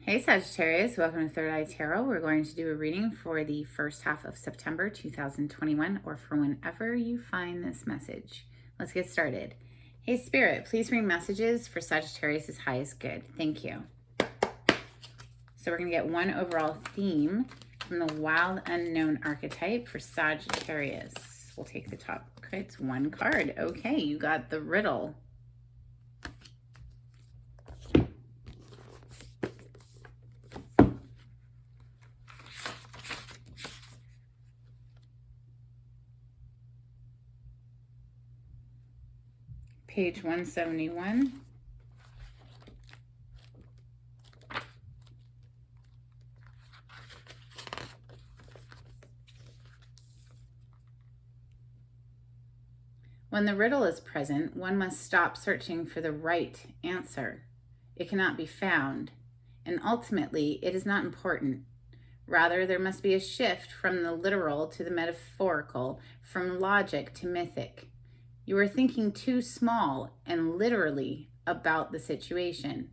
Hey Sagittarius, welcome to Third Eye Tarot. We're going to do a reading for the first half of September 2021 or for whenever you find this message. Let's get started. Hey Spirit, please bring messages for Sagittarius' highest good. Thank you. So we're going to get one overall theme from the Wild Unknown archetype for Sagittarius. We'll take the top. It's one card. Okay, you got the riddle. Page 171. When the riddle is present, one must stop searching for the right answer. It cannot be found, and ultimately it is not important. Rather, there must be a shift from the literal to the metaphorical, from logic to mythic. You are thinking too small and literally about the situation.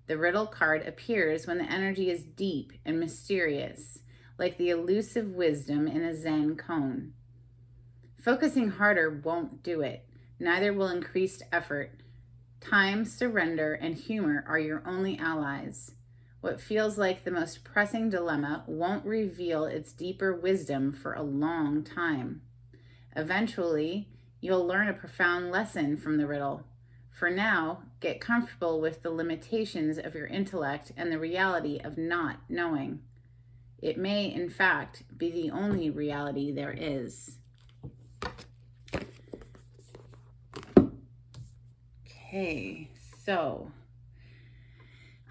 The riddle card appears when the energy is deep and mysterious, like the elusive wisdom in a Zen koan. Focusing harder won't do it. Neither will increased effort. Time, surrender, and humor are your only allies. What feels like the most pressing dilemma won't reveal its deeper wisdom for a long time. Eventually, you'll learn a profound lesson from the riddle. For now, get comfortable with the limitations of your intellect and the reality of not knowing. It may, in fact, be the only reality there is. Okay, so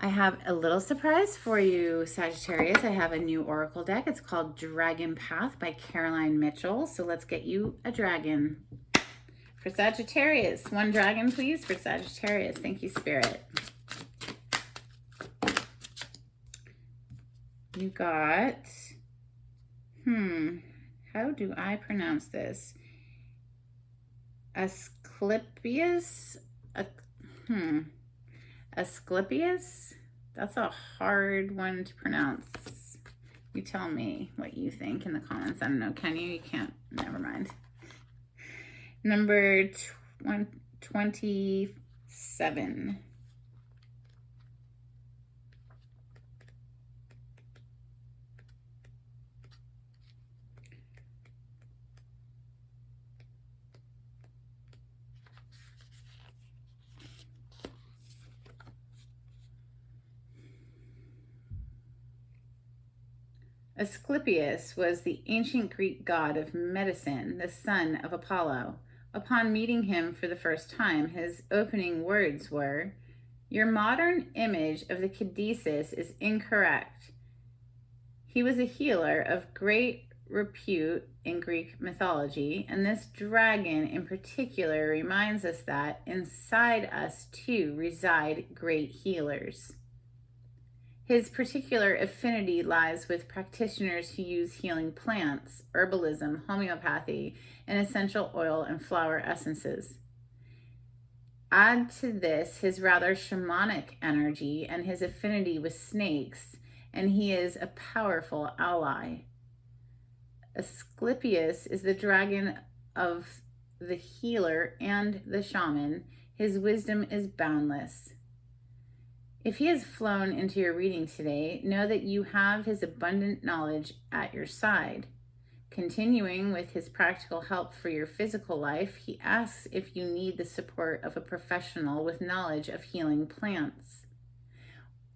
I have a little surprise for you, Sagittarius. I have a new oracle deck. It's called Dragon Path by Caroline Mitchell. So let's get you a dragon. For Sagittarius, one dragon, please, for Sagittarius. Thank you, Spirit. You got, how do I pronounce this? Asclepius? Asclepius? That's a hard one to pronounce. You tell me what you think in the comments. I don't know. Can you? You can't. Never mind. Number 27. Asclepius was the ancient Greek god of medicine, the son of Apollo. Upon meeting him for the first time, his opening words were, "Your modern image of the caduceus is incorrect." He was a healer of great repute in Greek mythology, and this dragon in particular reminds us that inside us too reside great healers. His particular affinity lies with practitioners who use healing plants, herbalism, homeopathy, and essential oil and flower essences. Add to this his rather shamanic energy and his affinity with snakes, and he is a powerful ally. Asclepius is the dragon of the healer and the shaman. His wisdom is boundless. If he has flown into your reading today, know that you have his abundant knowledge at your side. Continuing with his practical help for your physical life, he asks if you need the support of a professional with knowledge of healing plants,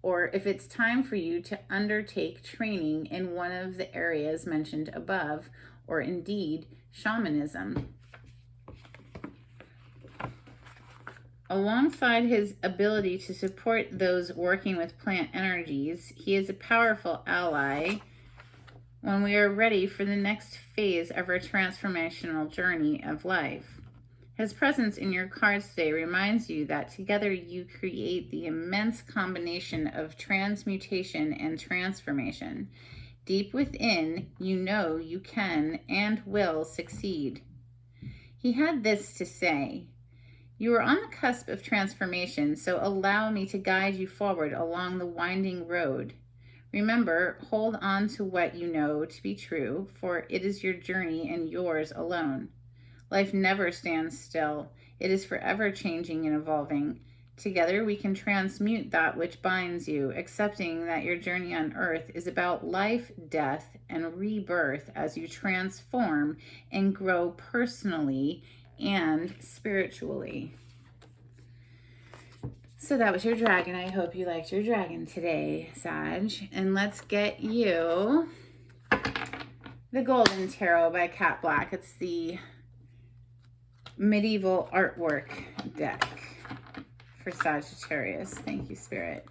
or if it's time for you to undertake training in one of the areas mentioned above, or indeed shamanism. Alongside his ability to support those working with plant energies, he is a powerful ally when we are ready for the next phase of our transformational journey of life. His presence in your cards today reminds you that together you create the immense combination of transmutation and transformation. Deep within, you know you can and will succeed. He had this to say, You are on the cusp of transformation, so allow me to guide you forward along the winding road. Remember, hold on to what you know to be true, for it is your journey and yours alone. Life never stands still. It is forever changing and evolving. Together we can transmute that which binds you, accepting that your journey on earth is about life, death, and rebirth as you transform and grow personally and spiritually. So that was your dragon. I hope you liked your dragon today, Sag. And let's get you the Golden Tarot by Cat Black. It's the medieval artwork deck for Sagittarius. Thank you, Spirit.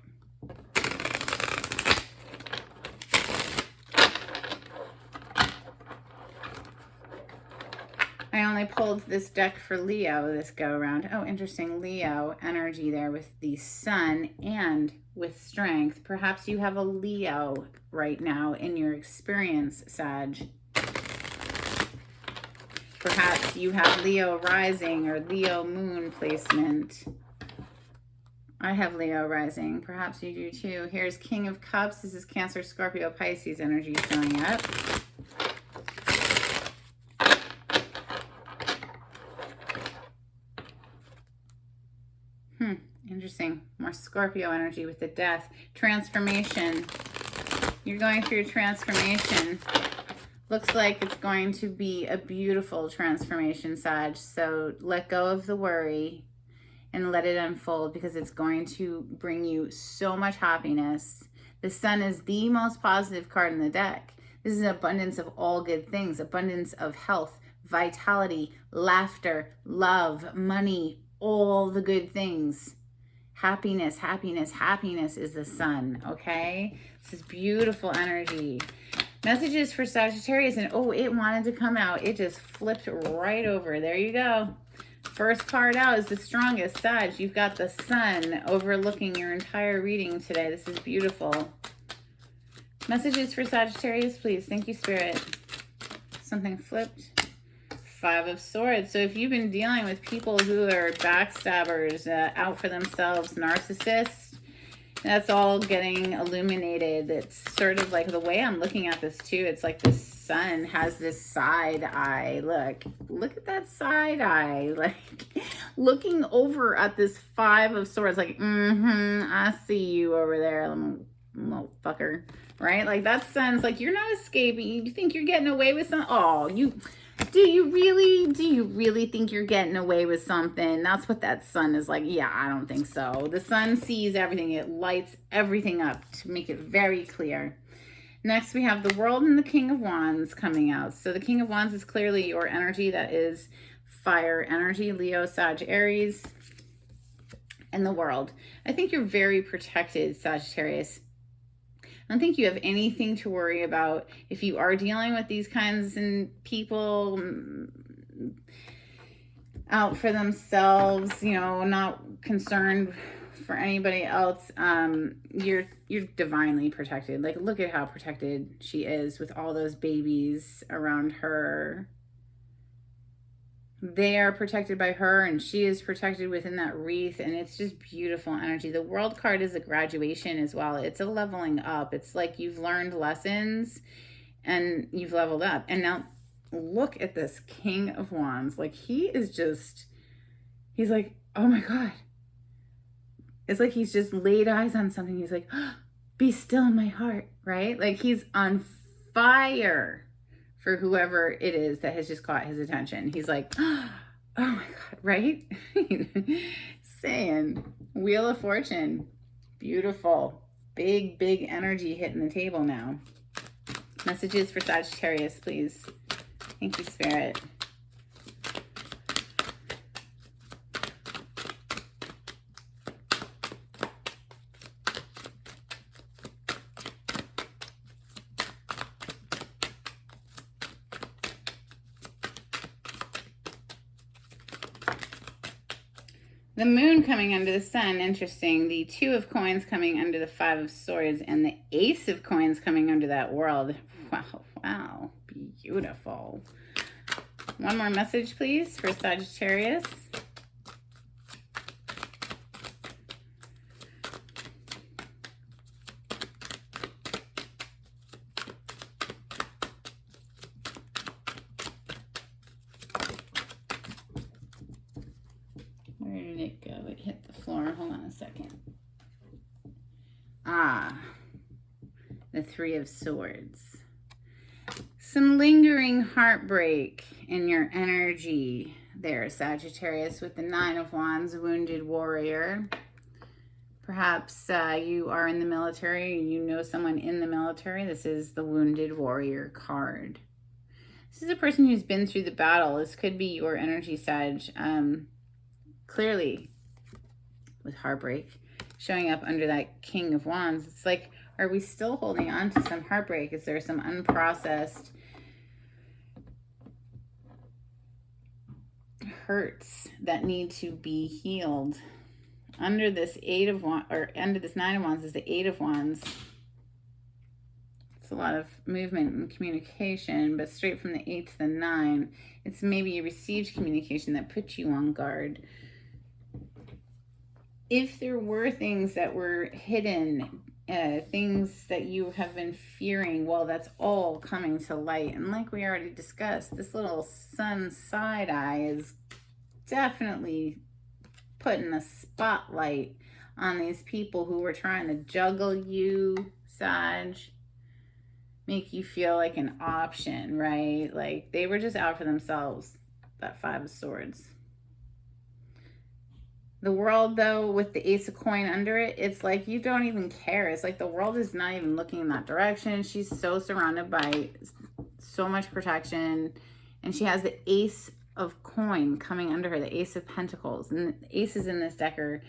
I only pulled this deck for Leo this go around. Oh, interesting. Leo energy there with the sun and with strength. Perhaps you have a Leo right now in your experience, Sag. Perhaps you have Leo rising or Leo moon placement. I have Leo rising. Perhaps you do too. Here's King of Cups. This is Cancer, Scorpio, Pisces energy showing up. Interesting. More Scorpio energy with the Death. Transformation. You're going through transformation. Looks like it's going to be a beautiful transformation, Sag. So let go of the worry and let it unfold, because it's going to bring you so much happiness. The Sun is the most positive card in the deck. This is an abundance of all good things. Abundance of health, vitality, laughter, love, money, all the good things. Happiness, happiness, happiness is the Sun, okay? This is beautiful energy. Messages for Sagittarius, and oh, it wanted to come out. It just flipped right over. There you go. First card out is the strongest, Sag. You've got the Sun overlooking your entire reading today. This is beautiful. Messages for Sagittarius, please. Thank you, Spirit. Something flipped. 5 of Swords. So if you've been dealing with people who are backstabbers, out for themselves, narcissists, that's all getting illuminated. It's sort of like the way I'm looking at this too. It's like the Sun has this side eye. Look at that side eye. Like looking over at this 5 of Swords. Like, I see you over there, little fucker. Right? Like that Sun's like, you're not escaping. You think you're getting away with something? Oh, do you really think you're getting away with something? That's what that Sun is like. Yeah, I don't think so. The Sun sees everything. It lights everything up to make it very clear. Next, we have the World and the King of Wands coming out. So the King of Wands is clearly your energy. That is fire energy, Leo, Sag, Aries, and the World. I think you're very protected, Sagittarius. I don't think you have anything to worry about. If you are dealing with these kinds of people out for themselves, you know, not concerned for anybody else, you're divinely protected. Like, look at how protected she is with all those babies around her. They are protected by her, and she is protected within that wreath, and it's just beautiful energy. The World card is a graduation as well. It's a leveling up. It's like you've learned lessons and you've leveled up. And now look at this King of Wands. Like, he's like, oh my God. It's like he's just laid eyes on something. He's like, oh, be still in my heart, right? Like he's on fire for whoever it is that has just caught his attention. He's like, oh my God, right? Saying, Wheel of Fortune, beautiful, big energy hitting the table now. Messages for Sagittarius, please. Thank you, Spirit. The Moon coming under the Sun, interesting. The 2 of Coins coming under the 5 of Swords, and the Ace of Coins coming under that World. Wow, beautiful. One more message, please, for Sagittarius. The Three of Swords. Some lingering heartbreak in your energy there, Sagittarius, with the Nine of Wands, wounded warrior. Perhaps you are in the military, you know someone in the military. This is the wounded warrior card. This is a person who's been through the battle. This could be your energy, Sag. Clearly, with heartbreak showing up under that King of Wands, it's like, are we still holding on to some heartbreak? Is there some unprocessed hurts that need to be healed? Under this Eight of Wands, or under this Nine of Wands is the Eight of Wands. It's a lot of movement and communication, but straight from the 8 to the 9, it's maybe you received communication that put you on guard. If there were things that were hidden, things that you have been fearing, well, that's all coming to light. And like we already discussed, this little sun side eye is definitely putting a spotlight on these people who were trying to juggle you, Sag, make you feel like an option, right? Like they were just out for themselves, that Five of Swords. The world, though, with the Ace of Coin under it, it's like you don't even care. It's like the world is not even looking in that direction. She's so surrounded by so much protection. And she has the Ace of Coin coming under her, the Ace of Pentacles. And the aces in this deck are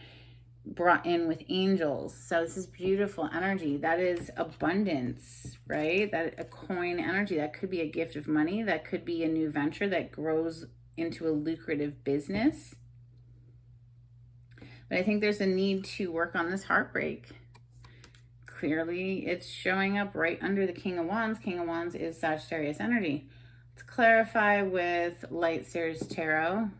brought in with angels. So this is beautiful energy. That is abundance, right? That a coin energy. That could be a gift of money. That could be a new venture that grows into a lucrative business. But I think there's a need to work on this heartbreak. Clearly, it's showing up right under the King of Wands. King of Wands is Sagittarius energy. Let's clarify with Light Series Tarot.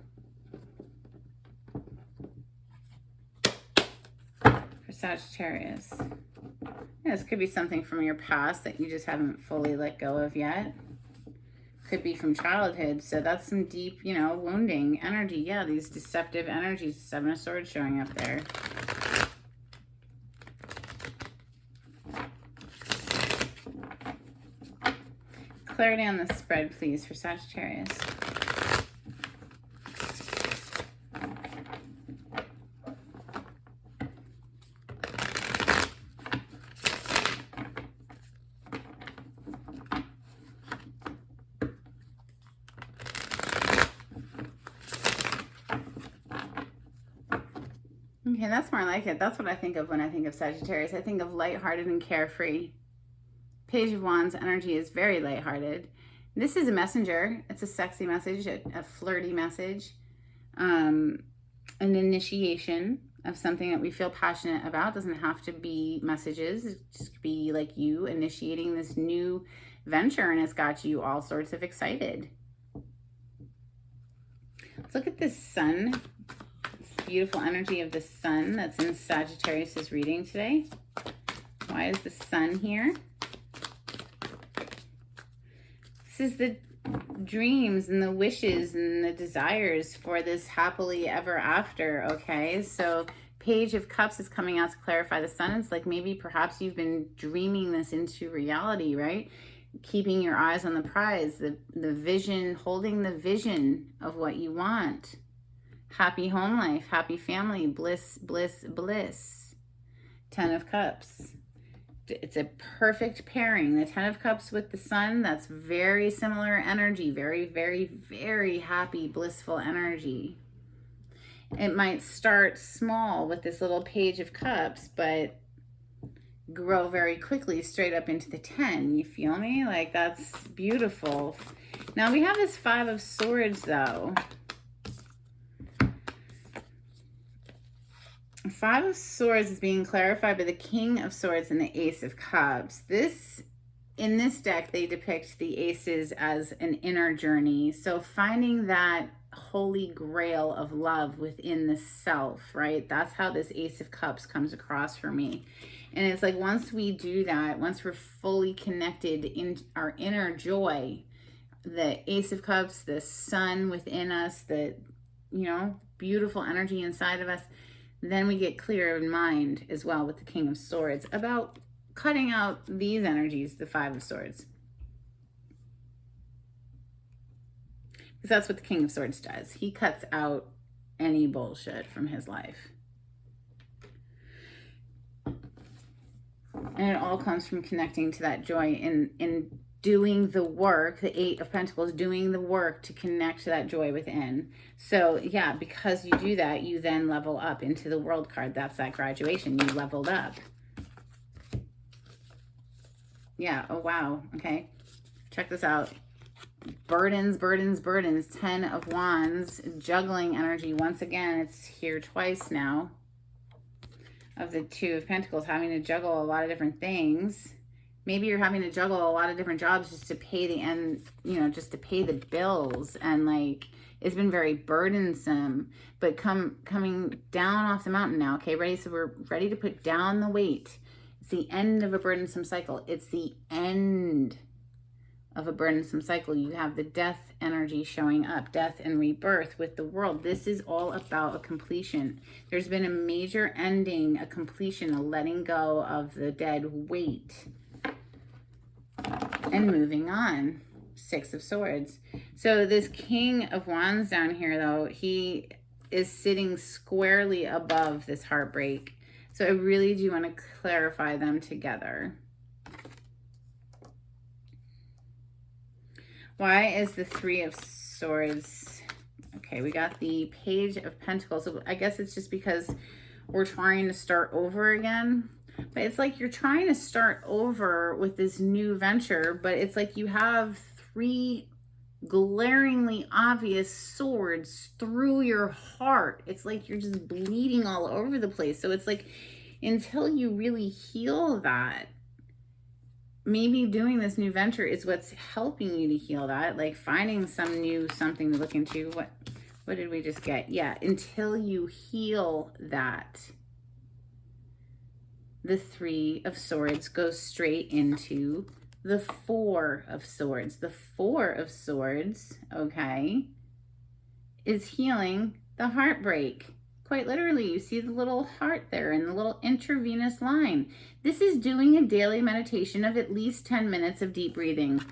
For Sagittarius. Yeah, this could be something from your past that you just haven't fully let go of yet. Could be from childhood. So that's some deep, you know, wounding energy. Yeah, these deceptive energies. Seven of Swords showing up there. Clarity on the spread, please, for Sagittarius. Okay, that's more like it. That's what I think of when I think of Sagittarius. I think of lighthearted and carefree. Page of Wands energy is very lighthearted. This is a messenger. It's a sexy message, a flirty message, an initiation of something that we feel passionate about. It doesn't have to be messages. It just could be like you initiating this new venture, and it's got you all sorts of excited. Let's look at this sun. Beautiful energy of the sun that's in Sagittarius's reading today. Why is the sun here? This is the dreams and the wishes and the desires for this happily ever after, okay? So Page of Cups is coming out to clarify the sun. It's like maybe perhaps you've been dreaming this into reality, right? Keeping your eyes on the prize, the vision, holding the vision of what you want. Happy home life, happy family, bliss, bliss, bliss. 10 of Cups. It's a perfect pairing. The 10 of Cups with the sun, that's very similar energy. Very, very, very happy, blissful energy. It might start small with this little Page of Cups, but grow very quickly straight up into the 10. You feel me? Like, that's beautiful. Now, we have this 5 of Swords, though. 5 of Swords is being clarified by the King of Swords and the Ace of Cups. In this deck, they depict the aces as an inner journey. So finding that holy grail of love within the self, right? That's how this Ace of Cups comes across for me. And it's like once we do that, once we're fully connected in our inner joy, the Ace of Cups, the sun within us, the, you know, beautiful energy inside of us, then we get clear in mind as well with the King of Swords about cutting out these energies, the Five of Swords. Because that's what the King of Swords does. He cuts out any bullshit from his life. And it all comes from connecting to that joy in doing the work, the Eight of Pentacles, doing the work to connect to that joy within. So yeah, because you do that, you then level up into the World card. That's that graduation. You leveled up. Yeah, oh wow, okay. Check this out. Burdens, burdens, burdens. 10 of Wands, juggling energy. Once again, it's here twice now. Of the Two of Pentacles, having to juggle a lot of different things. Maybe you're having to juggle a lot of different jobs just to pay the end, you know, just to pay the bills. And like, it's been very burdensome, but coming down off the mountain now. Okay, ready? So we're ready to put down the weight. It's the end of a burdensome cycle. It's the end of a burdensome cycle. You have the death energy showing up, death and rebirth with the World. This is all about a completion. There's been a major ending, a completion, a letting go of the dead weight and moving on. Six of Swords. So this King of Wands down here, though, he is sitting squarely above this heartbreak. So I really do want to clarify them together. Why is the Three of Swords? Okay, we got the Page of Pentacles. So I guess it's just because we're trying to start over again. But it's like you're trying to start over with this new venture, but it's like you have three glaringly obvious swords through your heart. It's like you're just bleeding all over the place. So it's like until you really heal that, maybe doing this new venture is what's helping you to heal that, like finding some new something to look into. What did we just get? Yeah, until you heal that, the Three of Swords goes straight into the Four of Swords. The Four of Swords, okay, is healing the heartbreak. Quite literally, you see the little heart there and the little intravenous line. This is doing a daily meditation of at least 10 minutes of deep breathing.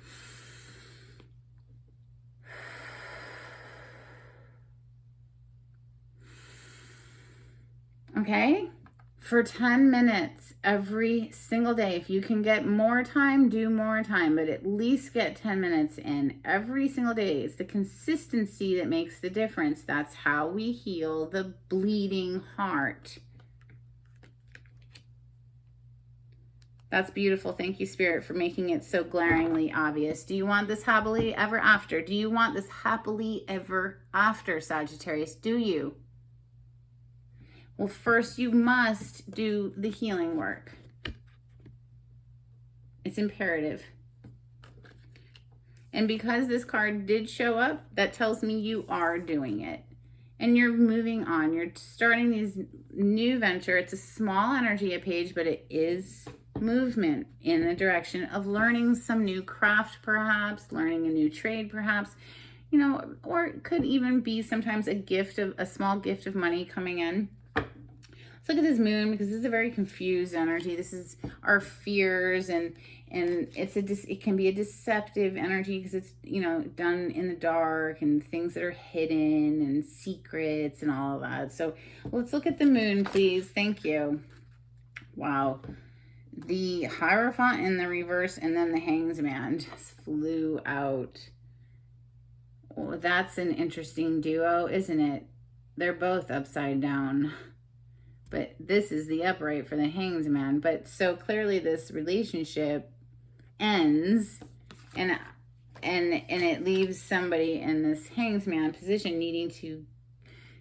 Okay? For 10 minutes every single day. If you can get more time, do more time, but at least get 10 minutes in every single day. It's the consistency that makes the difference. That's how we heal the bleeding heart. That's beautiful. Thank you, Spirit, for making it so glaringly obvious. Do you want this happily ever after? Do you want this happily ever after, Sagittarius? Do you? Well, first you must do the healing work. It's imperative. And because this card did show up, that tells me you are doing it. And you're moving on. You're starting this new venture. It's a small energy a page, but it is movement in the direction of learning some new craft, perhaps, learning a new trade, perhaps, you know, or it could even be sometimes a small gift of money coming in. Look at this moon, because this is a very confused energy. This is our fears, and it can be a deceptive energy because it's, you know, done in the dark and things that are hidden and secrets and all of that. So let's look at the moon, please. Thank you. Wow. The Hierophant in the reverse and then the Hanged Man just flew out. Oh, that's an interesting duo, isn't it? They're both upside down. But this is the upright for the Hanged Man. But so clearly this relationship ends and it leaves somebody in this Hanged Man position needing to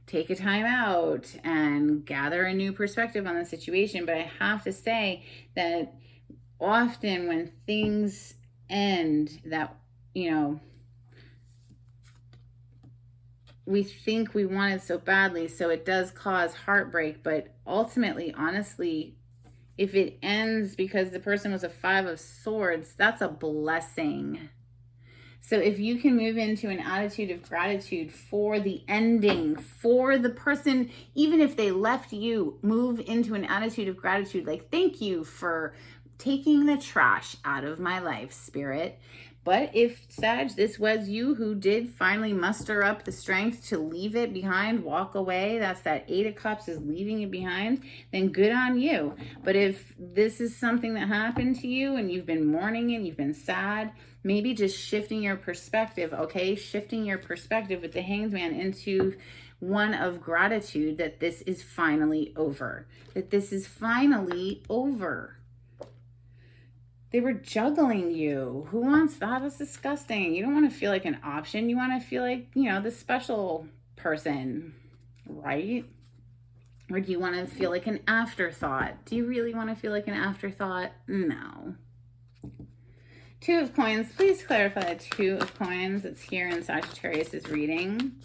take a time out and gather a new perspective on the situation. But I have to say that often when things end that, you know, we think we want it so badly, so it does cause heartbreak. But ultimately, honestly, if it ends because the person was a Five of Swords, that's a blessing. So if you can move into an attitude of gratitude for the ending, for the person, even if they left you, move into an attitude of gratitude. Like, thank you for taking the trash out of my life, Spirit. But if, Sag, this was you who did finally muster up the strength to leave it behind, walk away, that's that 8 of Cups is leaving it behind, then good on you. But if this is something that happened to you and you've been mourning and you've been sad, maybe just shifting your perspective, okay? Shifting your perspective with the Hanged Man into one of gratitude that this is finally over. That this is finally over. They were juggling you. Who wants that? That's disgusting. You don't want to feel like an option. You want to feel like, you know, the special person, right? Or do you want to feel like an afterthought? Do you really want to feel like an afterthought? No. 2 of Coins. Please clarify the 2 of Coins that's here in Sagittarius's reading.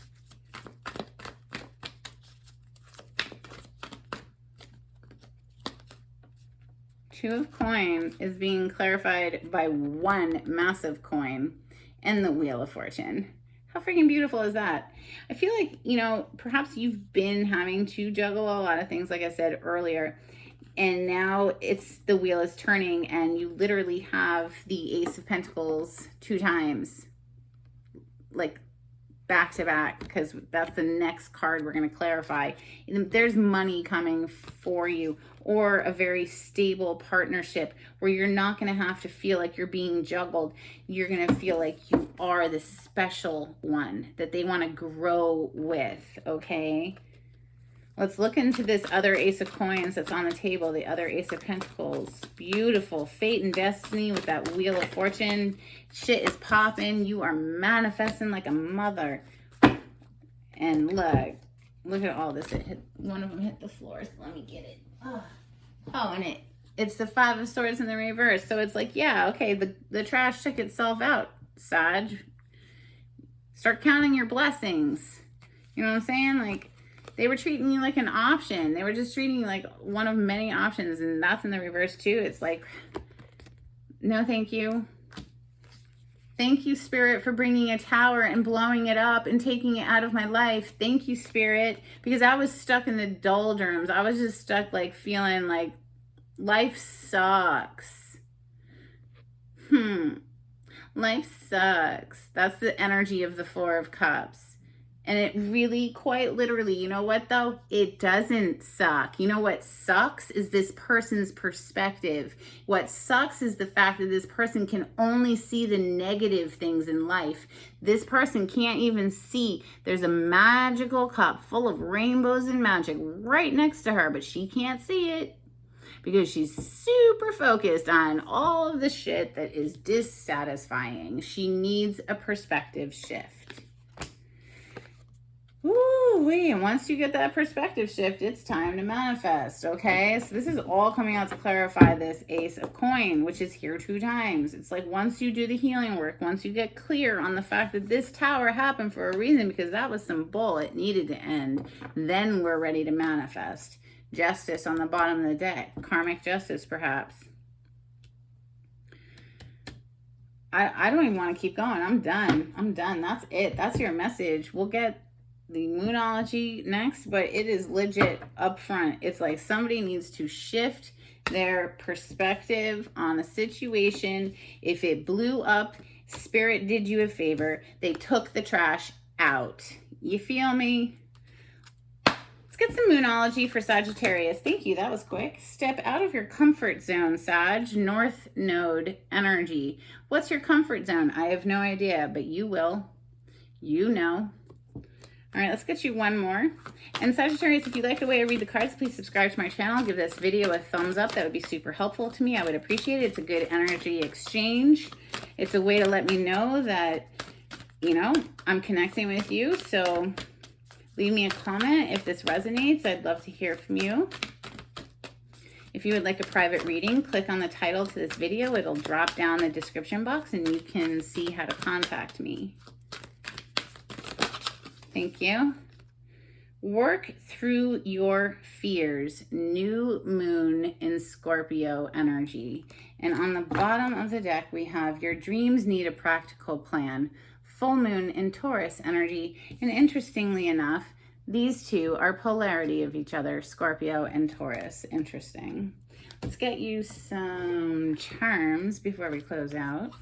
Two of Coins is being clarified by 1 massive coin and the Wheel of Fortune. How freaking beautiful is that? I feel like, you know, perhaps you've been having to juggle a lot of things, like I said earlier, and now it's the wheel is turning and you literally have the Ace of Pentacles 2 times, like back to back, because that's the next card we're going to clarify. There's money coming for you, or a very stable partnership where you're not going to have to feel like you're being juggled. You're going to feel like you are the special one that they want to grow with, okay? Let's look into this other Ace of Coins that's on the table, the other Ace of Pentacles. Beautiful. Fate and destiny with that Wheel of Fortune. Shit is popping. You are manifesting like a mother. And look at all this. One of them hit the floor, so let me get it. Oh, and it's the 5 of Swords in the reverse. So it's like, yeah, okay, the trash took itself out, Sag. Start counting your blessings. You know what I'm saying? Like, they were treating you like an option. They were just treating you like one of many options, and that's in the reverse too. It's like, no thank you. Thank you, Spirit, for bringing a tower and blowing it up and taking it out of my life. Thank you, Spirit, because I was stuck in the doldrums. I was just stuck, like, feeling like life sucks. Life sucks. That's the energy of the 4 of Cups. And it really, quite literally, you know what though? It doesn't suck. You know what sucks is this person's perspective. What sucks is the fact that this person can only see the negative things in life. This person can't even see there's a magical cup full of rainbows and magic right next to her, but she can't see it because she's super focused on all of the shit that is dissatisfying. She needs a perspective shift. Woo-wee, and once you get that perspective shift, it's time to manifest, okay? So this is all coming out to clarify this Ace of Coin, which is here 2 times. It's like once you do the healing work, once you get clear on the fact that this tower happened for a reason because that was some bull, it needed to end, then we're ready to manifest. Justice on the bottom of the deck. Karmic justice, perhaps. I don't even want to keep going. I'm done. I'm done. That's it. That's your message. We'll get the Moonology next, but it is legit up front. It's like somebody needs to shift their perspective on a situation. If it blew up, Spirit did you a favor. They took the trash out. You feel me? Let's get some Moonology for Sagittarius. Thank you. That was quick. Step out of your comfort zone, Sag. North Node energy. What's your comfort zone? I have no idea, but you will. You know. All right, let's get you one more. And Sagittarius, if you like the way I read the cards, please subscribe to my channel. Give this video a thumbs up. That would be super helpful to me. I would appreciate it. It's a good energy exchange. It's a way to let me know that, you know, I'm connecting with you. So leave me a comment if this resonates. I'd love to hear from you. If you would like a private reading, click on the title to this video. It'll drop down the description box and you can see how to contact me. Thank you. Work through your fears. New moon in Scorpio energy. And on the bottom of the deck, we have your dreams need a practical plan. Full moon in Taurus energy. And interestingly enough, these two are polarity of each other, Scorpio and Taurus. Interesting. Let's get you some charms before we close out.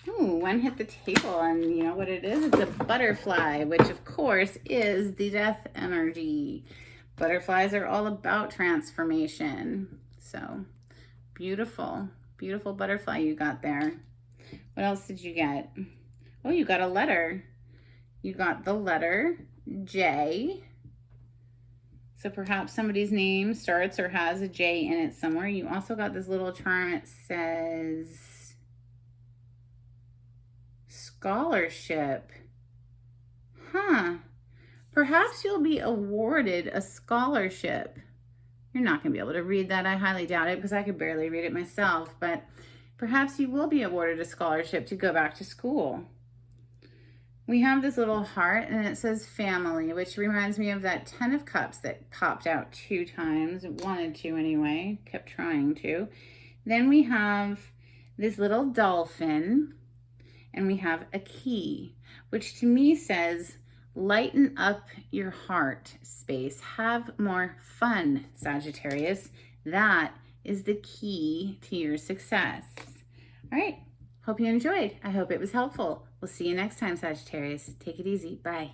Ooh, one hit the table, and you know what it is? It's a butterfly, which of course is the death energy. Butterflies are all about transformation. So beautiful, beautiful butterfly you got there. What else did you get? Oh, you got a letter. You got the letter J. So perhaps somebody's name starts or has a J in it somewhere. You also got this little charm. It says scholarship. Huh. Perhaps you'll be awarded a scholarship. You're not going to be able to read that. I highly doubt it because I could barely read it myself. But perhaps you will be awarded a scholarship to go back to school. We have this little heart and it says family, which reminds me of that 10 of Cups that popped out 2 times. It wanted to anyway, kept trying to. Then we have this little dolphin and we have a key, which to me says, lighten up your heart space. Have more fun, Sagittarius. That is the key to your success. All right. Hope you enjoyed. I hope it was helpful. We'll see you next time, Sagittarius. Take it easy. Bye.